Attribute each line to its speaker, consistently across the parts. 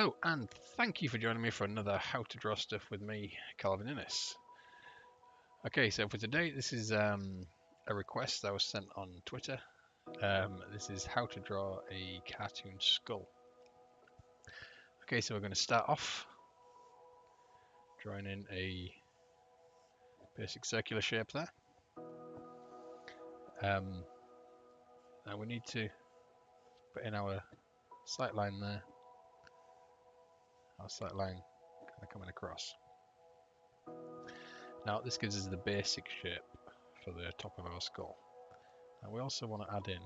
Speaker 1: Hello, and thank you for joining me for another How to Draw Stuff with me, Calvin Innes. Okay, so for today, this is a request that was sent on Twitter. This is how to draw a cartoon skull. Okay, so we're going to start off drawing in a basic circular shape there. Now we need to put in our sight line there. Our sight line kind of coming across. Now this gives us the basic shape for the top of our skull. Now we also want to add in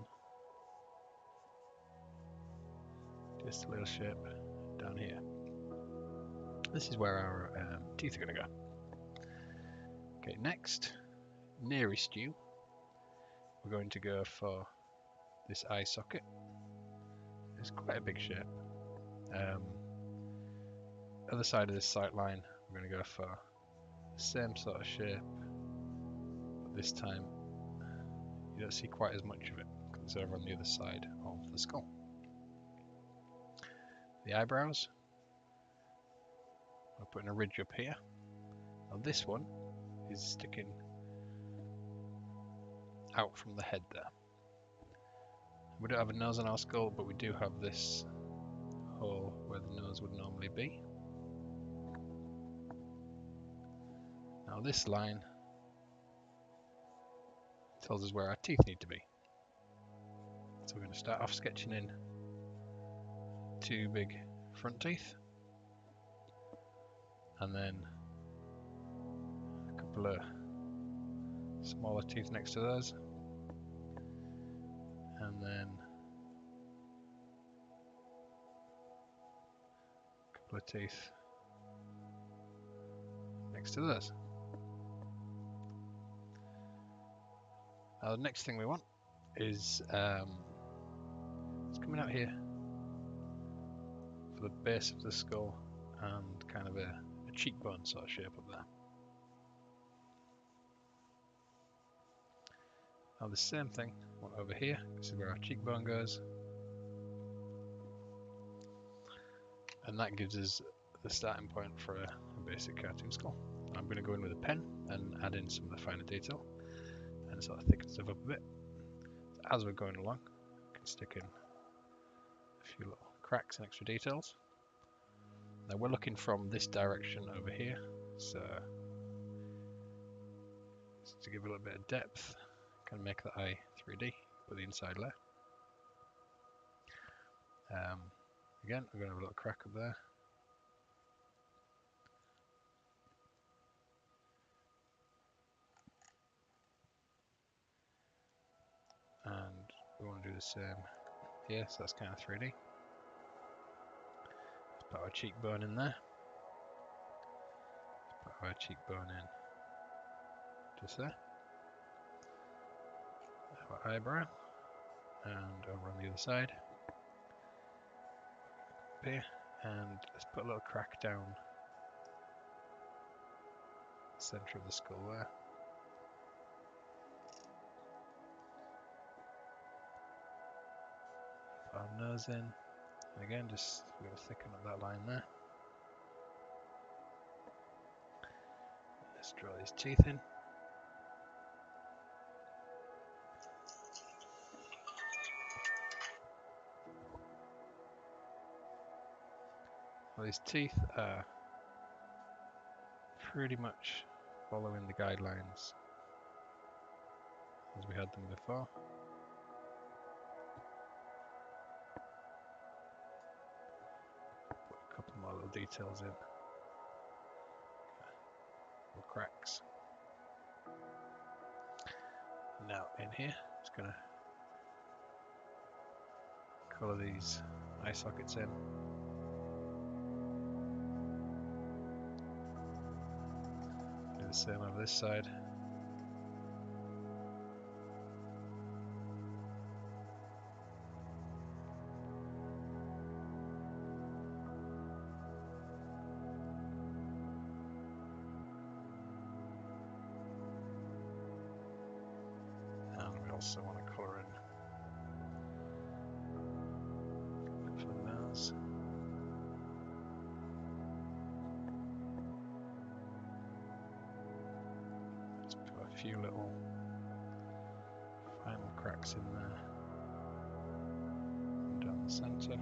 Speaker 1: just a little shape down here. This is where our teeth are going to go. Okay, next, nearest you, we're going to go for this eye socket. It's quite a big shape. Other side of this sight line, we're going to go for the same sort of shape, but this time you don't see quite as much of it because it's over on the other side of the skull. The eyebrows, we're putting a ridge up here. Now this one is sticking out from the head there. We don't have a nose on our skull, but we do have this hole where the nose would normally be. Now this line tells us where our teeth need to be. So we're going to start off sketching in two big front teeth, and then a couple of smaller teeth next to those, and then a couple of teeth next to those. Now the next thing we want is it's coming out here for the base of the skull and kind of a cheekbone sort of shape up there. Now the same thing over here. This is where our cheekbone goes, and that gives us the starting point for a basic cartoon skull. I'm going to go in with a pen and add in some of the finer detail and sort of thicken stuff up a bit. So as we're going along, I can stick in a few little cracks and extra details. Now we're looking from this direction over here, so just to give a little bit of depth, kind of make the eye 3D, put the inside layer. Again, we're going to have a little crack up there. And we want to do the same here, so that's kind of 3D. Let's put our cheekbone in there. Let's put our cheekbone in just there. Our eyebrow, and over on the other side. Up here, and let's put a little crack down the centre of the skull there. Put our nose in, and again, just we're going to thicken up that line there. Let's draw these teeth in. Well, these teeth are pretty much following the guidelines as we had them before. Put a couple more little details in. Little cracks. Now in here, just gonna colour these eye sockets in. Do the same over this side. And we also want to colour in for the nose. few little final cracks in there and down the centre.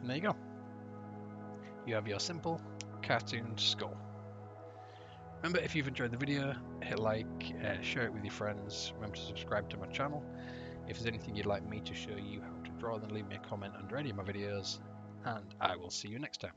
Speaker 1: And there you go. You have your simple cartoon skull. Remember, if you've enjoyed the video, hit like, share it with your friends. Remember to subscribe to my channel. If there's anything you'd like me to show you how to draw, then leave me a comment under any of my videos, and I will see you next time.